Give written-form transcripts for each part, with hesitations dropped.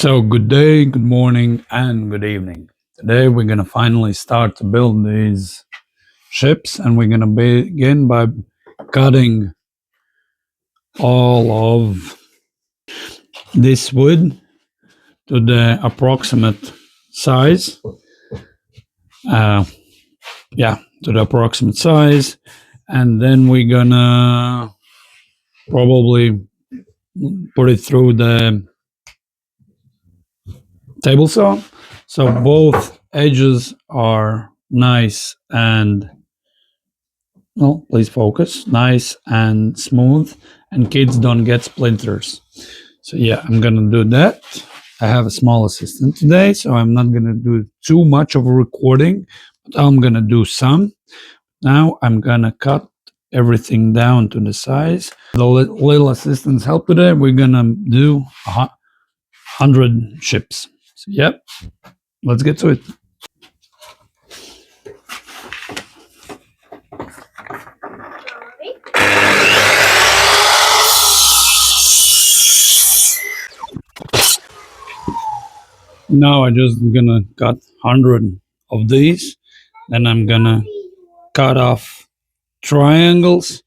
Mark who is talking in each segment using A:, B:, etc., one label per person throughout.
A: So, good day, good morning, and good evening. Today, we're going to finally start to build these ships, and we're going to begin by cutting all of this wood to the approximate size. To the approximate size, and then we're going to probably put it through the table saw. So, both edges are nice and please focus. Nice and smooth, and kids don't get splinters. So yeah, I'm gonna do that. I have a small assistant today, so I'm not gonna do too much of a recording, but I'm gonna do some. Now I'm gonna cut everything down to the size. The little assistant's help today. We're gonna do 100 ships. So yep, let's get to it. Now I'm just gonna cut 100 of these. Then I'm gonna cut off triangles,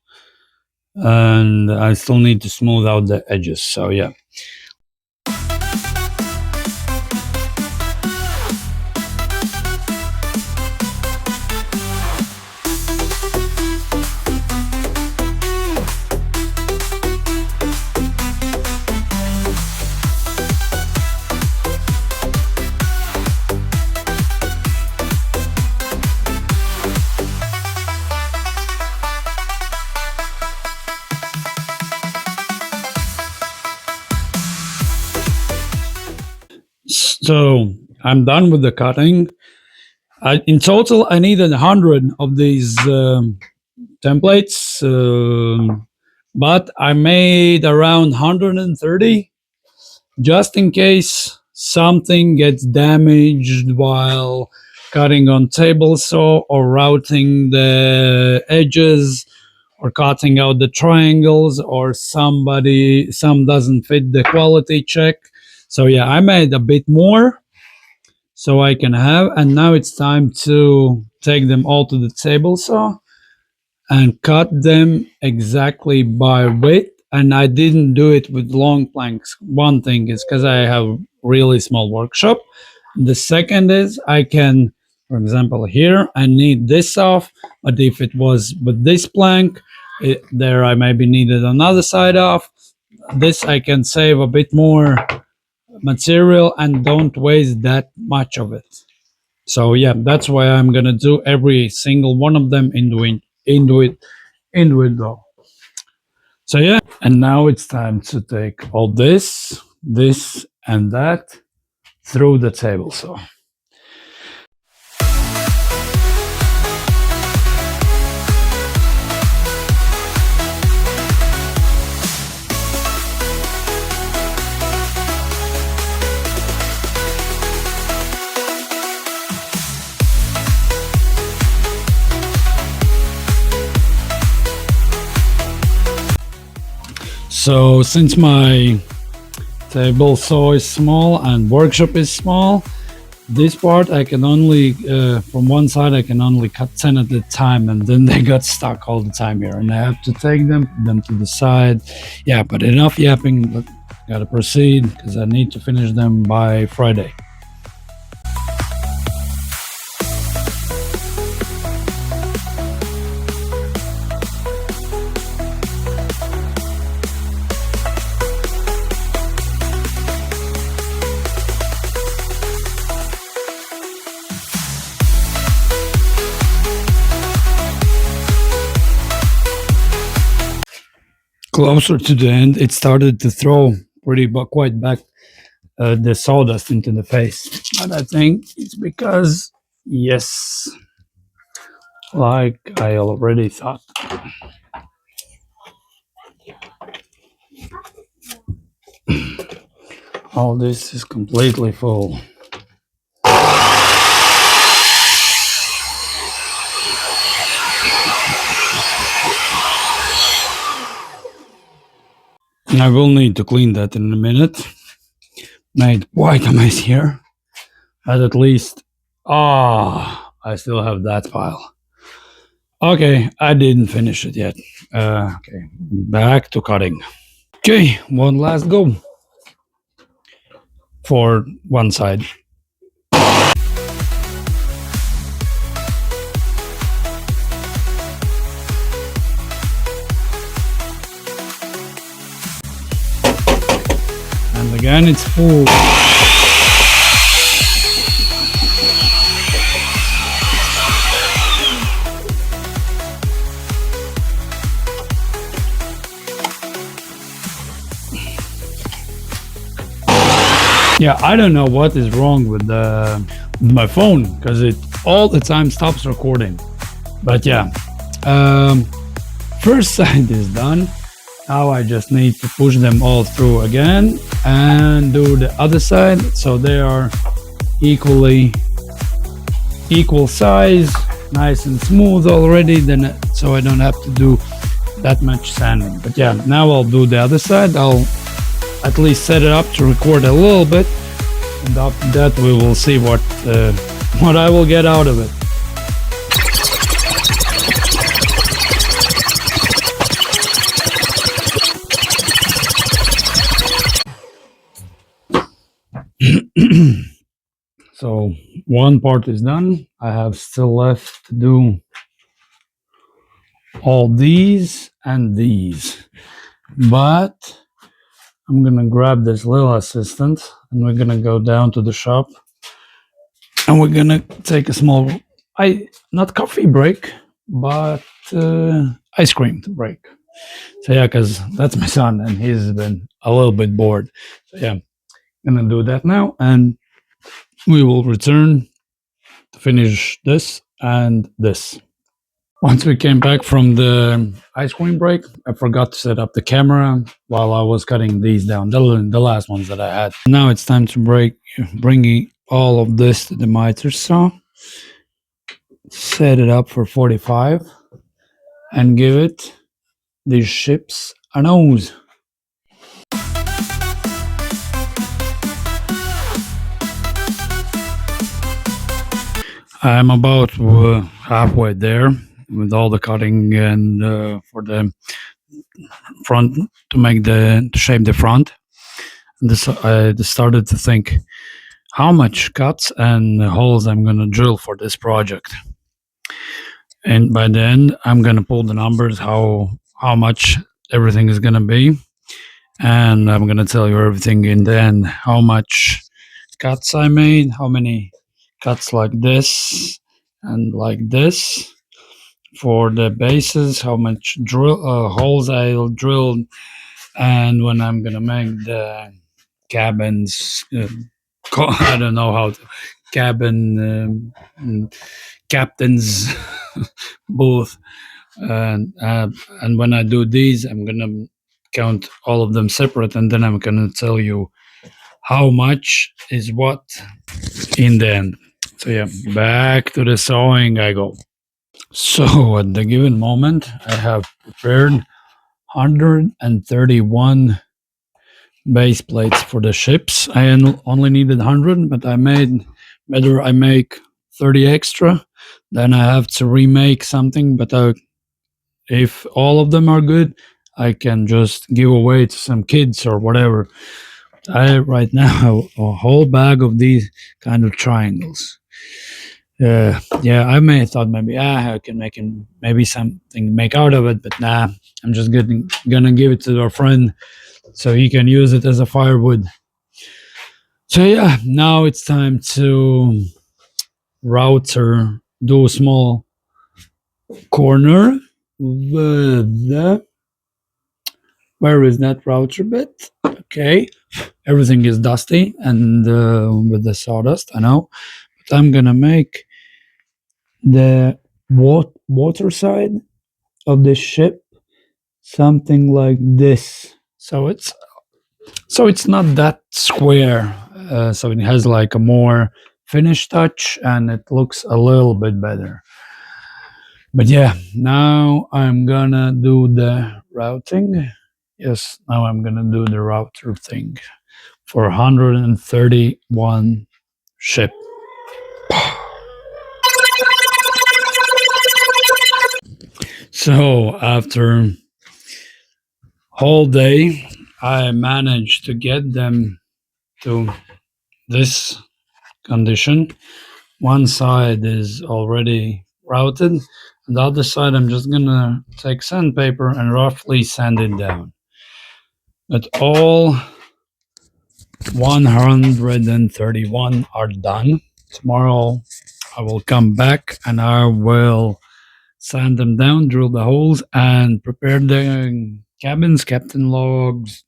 A: and I still need to smooth out the edges. So yeah. So I'm done with the cutting. In total, I needed 100 of these templates, but I made around 130 just in case something gets damaged while cutting on table saw or routing the edges or cutting out the triangles, or some doesn't fit the quality check. So yeah, I made a bit more so I can have, and now it's time to take them all to the table saw and cut them exactly by width. And I didn't do it with long planks. One thing is because I have really small workshop. The second is I can, for example, here I need this off, but if it was with this plank, there I maybe needed another side off. This I can save a bit more material and don't waste that much of it. So yeah, that's why I'm gonna do every single one of them into it though. So yeah, and now it's time to take all this and that through the table saw. So since my table saw is small and workshop is small, this part I can only, from one side I can only cut 10 at a time, and then they got stuck all the time here, and I have to take them, put them to the side. Yeah, but enough yapping, gotta proceed because I need to finish them by Friday. Closer to the end, it started to throw quite back the sawdust into the face. But I think it's because, yes, like I already thought. All this is completely full. I will need to clean that in a minute, made quite a mess here. But at least, I still have that pile. Okay, I didn't finish it yet. Okay, back to cutting. Okay, one last go for one side. And again, it's full. Yeah, I don't know what is wrong with my phone because it all the time stops recording. But yeah, um, first side is done. Now I just need to push them all through again and do the other side so they are equally equal size, nice and smooth already. Then so I don't have to do that much sanding. But yeah, now I'll do the other side. I'll at least set it up to record a little bit, and after that we will see what I will get out of it. So one part is done. I have still left to do all these and these, but I'm gonna grab this little assistant and we're gonna go down to the shop and we're gonna take a small, I not coffee break, but ice cream break. So yeah, because that's my son and he's been a little bit bored. So yeah, I'm gonna do that now and we will return to finish this and this. Once we came back from the ice cream break, I forgot to set up the camera while I was cutting these down, the last ones that I had. Now it's time to bring all of this to the miter saw, set it up for 45, and give it these ships a nose. I'm about halfway there with all the cutting and for the front to shape the front. This I just started to think how much cuts and holes I'm gonna drill for this project, and by the end I'm gonna pull the numbers how much everything is gonna be, and I'm gonna tell you everything in the end how much cuts I made, how many cuts like this and like this for the bases, how much drill holes I'll drill, and when I'm gonna make the cabins. I don't know how to cabin captains booth, and when I do these, I'm gonna count all of them separate, and then I'm gonna tell you how much is what in the end. So yeah, back to the sewing I go. So at the given moment, I have prepared 131 base plates for the ships. I only needed 100, but I made whether I make 30 extra, then I have to remake something. But if all of them are good, I can just give away to some kids or whatever. I right now have a whole bag of these kind of triangles. Yeah, I may have thought maybe I can maybe something make out of it, but nah, I'm just gonna give it to our friend so he can use it as a firewood. So yeah, now it's time to router do a small corner with the, where is that router bit? Okay, everything is dusty and with the sawdust, I know, but I'm gonna make the water side of the ship something like this. So it's not that square. So it has like a more finished touch and it looks a little bit better. But yeah, now I'm gonna do the routing. Yes, now I'm gonna do the router thing for 131 ship. So after whole day, I managed to get them to this condition. One side is already routed, and the other side I'm just gonna take sandpaper and roughly sand it down. But all 131 are done. Tomorrow I will come back and I will sand them down, drill the holes, and prepare the cabins, captain logs.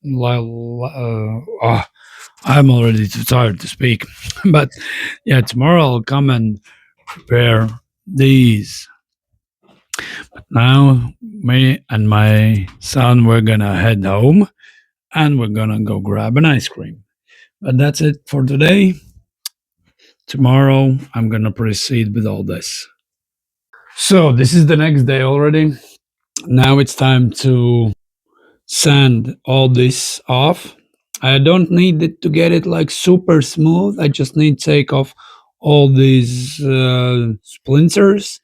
A: I'm already too tired to speak. But yeah, tomorrow I'll come and prepare these. Now, me and my son, we're gonna head home and we're gonna go grab an ice cream. But that's it for today. Tomorrow, I'm gonna proceed with all this. So, this is the next day already. Now it's time to sand all this off. I don't need it to get it like super smooth. I just need to take off all these splinters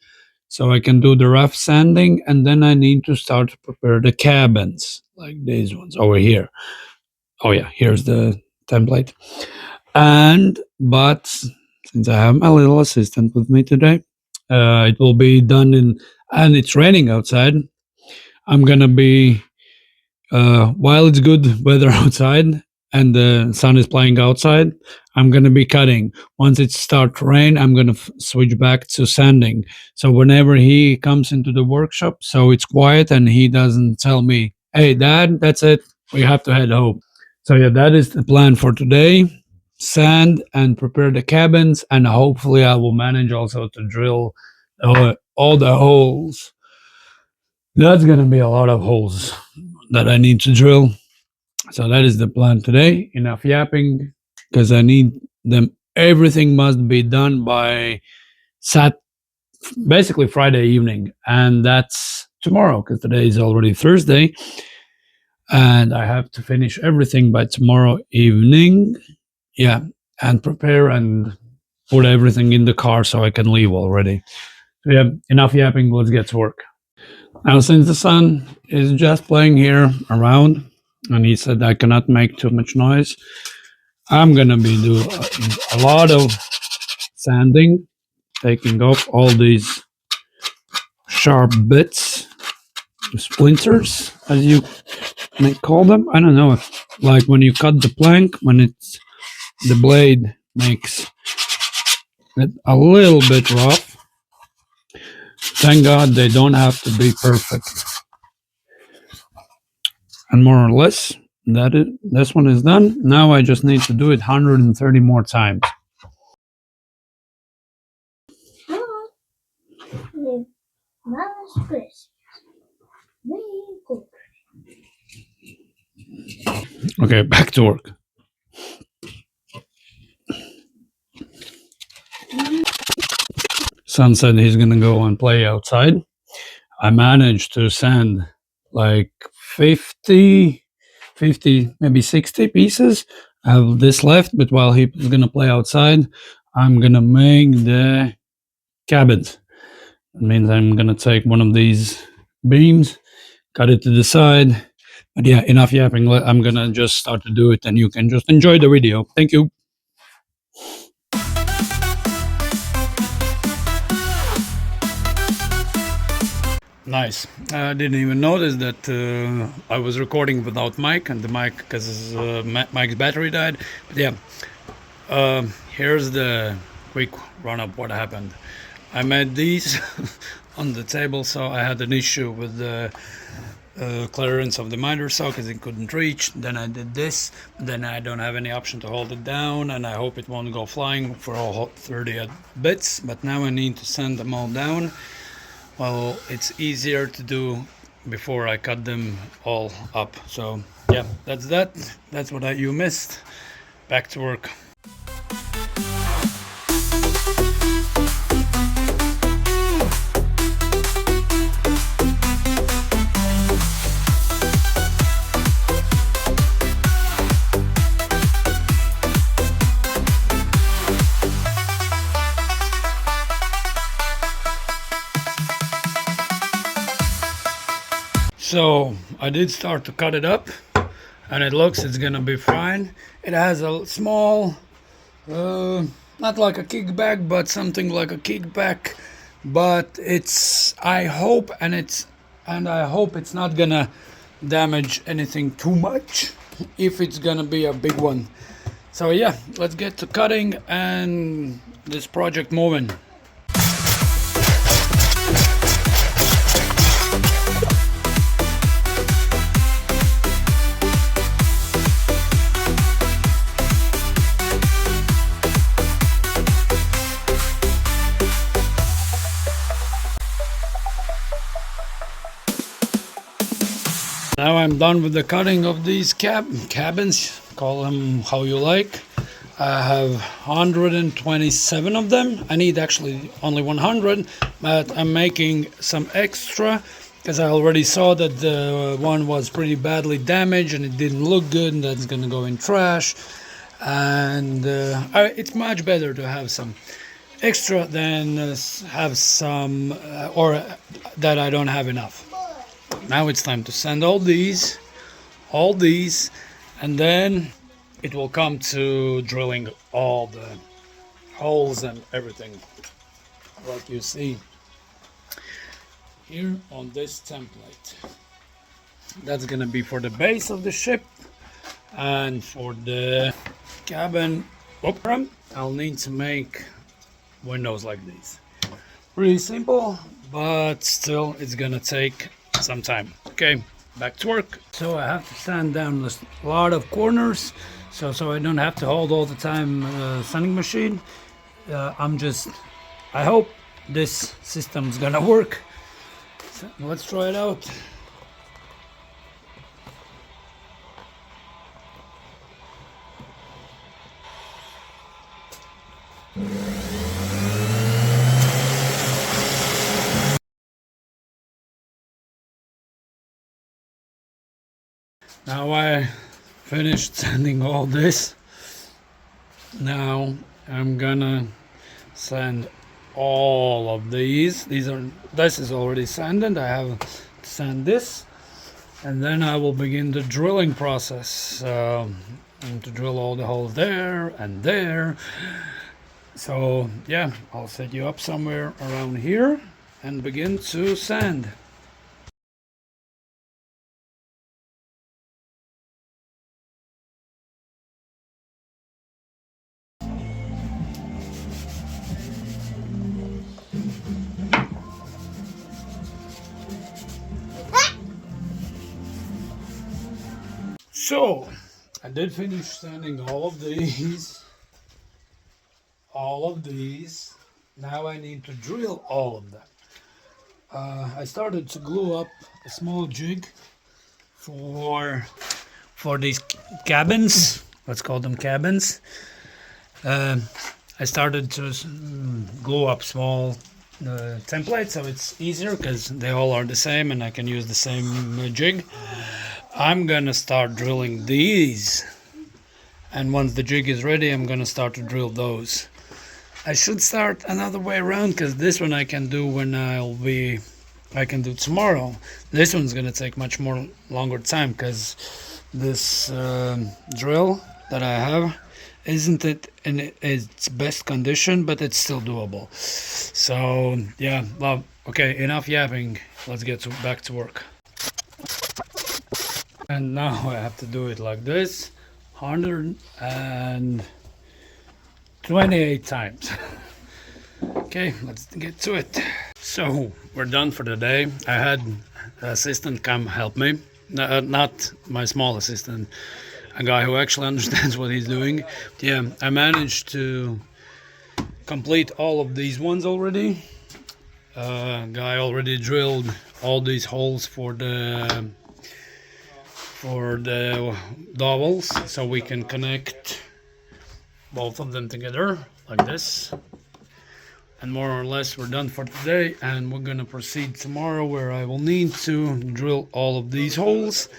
A: so I can do the rough sanding, and then I need to start to prepare the cabins like these ones over here. Oh yeah, here's the template. And but since I have my little assistant with me today, it will be done in, and it's raining outside. I'm gonna be while it's good weather outside and the sun is playing outside, I'm gonna be cutting. Once it starts to rain, I'm gonna switch back to sanding. So whenever he comes into the workshop, so it's quiet and he doesn't tell me, "Hey, Dad, that's it. We have to head home." So yeah, that is the plan for today. Sand and prepare the cabins, and hopefully I will manage also to drill all the holes. That's gonna be a lot of holes that I need to drill. So that is the plan today. Enough yapping, because I need them. Everything must be done by Sat, basically Friday evening, and that's tomorrow because today is already Thursday, and I have to finish everything by tomorrow evening. Yeah, and prepare and put everything in the car so I can leave already. So yeah, enough yapping. Let's get to work. Now, since the son is just playing here around, and he said I cannot make too much noise, I'm gonna be doing a lot of sanding, taking off all these sharp bits, splinters, as you may call them. I don't know if, like when you cut the plank, when it's the blade makes it a little bit rough. Thank God they don't have to be perfect. And more or less, this one is done. Now I just need to do it 130 more times. Okay, back to work. Son said he's gonna go and play outside. I managed to sand like 50, maybe 60 pieces. I have this left, but while he's gonna play outside, I'm gonna make the cabins. That means I'm gonna take one of these beams, cut it to the side. But yeah, enough yapping. I'm gonna just start to do it, and you can just enjoy the video. Thank you. Nice. I didn't even notice that I was recording without mic, and the mic, because mic's battery died. But yeah, here's the quick run up what happened. I made these on the table, so I had an issue with the clearance of the miter saw because it couldn't reach. Then I did this, then I don't have any option to hold it down, and I hope it won't go flying for all 30 bits. But now I need to send them all down. Well, it's easier to do before I cut them all up. So yeah, that's that. That's what you missed. Back to work. So I did start to cut it up, and it looks it's gonna be fine. It has a small, not like a kickback, but something like a kickback. But it's I hope it's not gonna damage anything too much if it's gonna be a big one. So yeah, let's get to cutting and this project moving. Now I'm done with the cutting of these cabins, call them how you like. I have 127 of them. I need actually only 100, but I'm making some extra because I already saw that the one was pretty badly damaged and it didn't look good, and that's gonna go in trash. And it's much better to have some extra than have some or that I don't have enough. Now it's time to sand all these, and then it will come to drilling all the holes and everything, like you see here on this template. That's gonna be for the base of the ship, and for the cabin bottom I'll need to make windows like these. Pretty simple, but still it's gonna take some time. Okay, back to work. So I have to sand down a lot of corners, so I don't have to hold all the time sanding machine. I hope this system's gonna work. So let's try it out. Now I finished sanding all this. Now I'm gonna sand all of these. This is already sanded. I have to sand this, and then I will begin the drilling process. And to drill all the holes there and there. So yeah, I'll set you up somewhere around here and begin to sand. So I did finish sanding all of these. Now I need to drill all of them. I started to glue up a small jig for these cabins. Let's call them cabins. I started to glue up small templates, so it's easier because they all are the same and I can use the same jig. I'm gonna start drilling these, and once the jig is ready I'm gonna start to drill those. I should start another way around because this one I can do when I can do tomorrow. This one's gonna take much more longer time because this drill that I have isn't it in its best condition, but it's still doable. So yeah, well, okay, enough yapping. Let's get back to work. And now I have to do it like this 128 times. Okay, let's get to it. So we're done for the day. I had an assistant come help me. Not my small assistant, a guy who actually understands what he's doing. Yeah, I managed to complete all of these ones already. Guy already drilled all these holes for the dowels, so we can connect both of them together like this. And more or less we're done for today, and we're gonna proceed tomorrow, where I will need to drill all of these holes,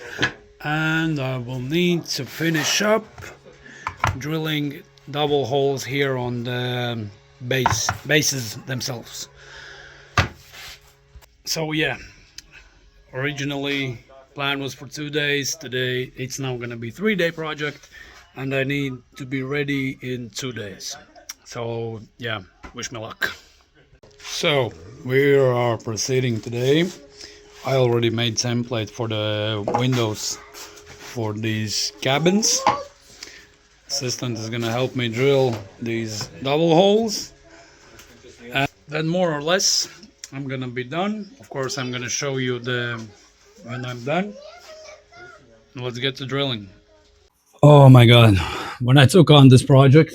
A: and I will need to finish up drilling double holes here on the bases themselves. So yeah, Originally, plan was for 2 days. Today, it's now gonna be 3 day project, and I need to be ready in 2 days. So yeah, wish me luck. So we are proceeding today. I already made template for the windows for these cabins. Assistant is gonna help me drill these double holes, and then more or less I'm gonna be done. Of course, I'm gonna show you the when I'm done. Let's get to drilling. Oh my god! When I took on this project,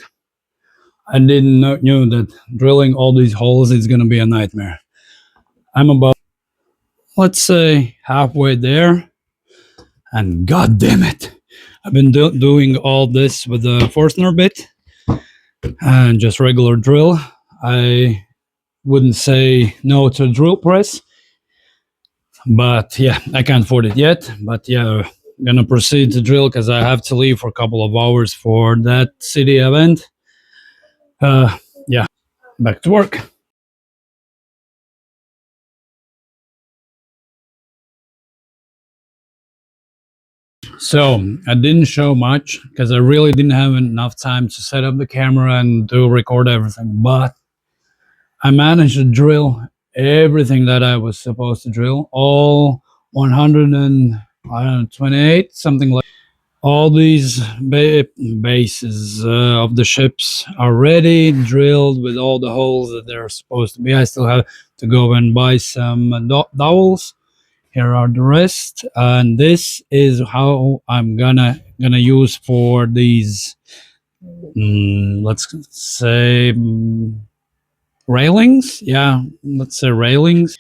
A: I didn't knew that drilling all these holes is gonna be a nightmare. I'm about, let's say, halfway there, and god damn it, I've been doing all this with the Forstner bit and just regular drill. I wouldn't say no to drill press, but yeah, I can't afford it yet. But yeah, I'm gonna proceed to drill because I have to leave for a couple of hours for that city event. Yeah, back to work. So I didn't show much because I really didn't have enough time to set up the camera and to record everything. But I managed to drill everything that I was supposed to drill, all 100 and I don't know, 28, something like. All these bases of the ships are ready, drilled with all the holes that they're supposed to be. I still have to go and buy some dowels. Here are the rest, and this is how I'm gonna use for these. Let's say railings. Yeah, let's say railings.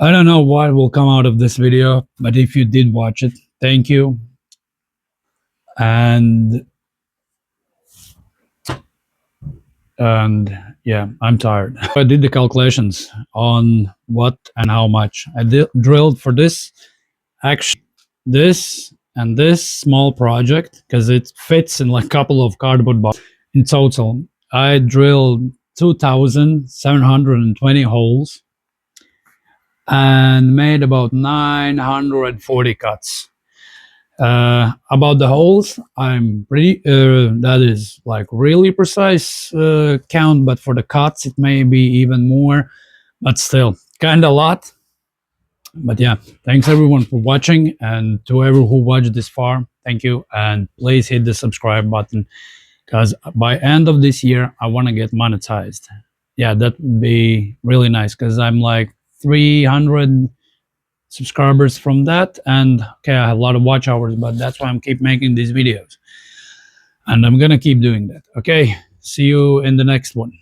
A: I don't know what will come out of this video, but if you did watch it, thank you. And and yeah, I'm tired. I did the calculations on what and how much I drilled for this. Actually, this and this small project because it fits in like a couple of cardboard boxes. In total, I drilled 2,720 holes and made about 940 cuts. About the holes, I'm pretty. That is like really precise count, but for the cuts, it may be even more. But still, kind of a lot. But yeah, thanks everyone for watching, and to everyone who watched this far, thank you, and please hit the subscribe button because by end of this year, I want to get monetized. Yeah, that would be really nice because I'm like 300 subscribers from that, and okay, I have a lot of watch hours, but that's why I'm keep making these videos, and I'm gonna keep doing that. Okay, see you in the next one.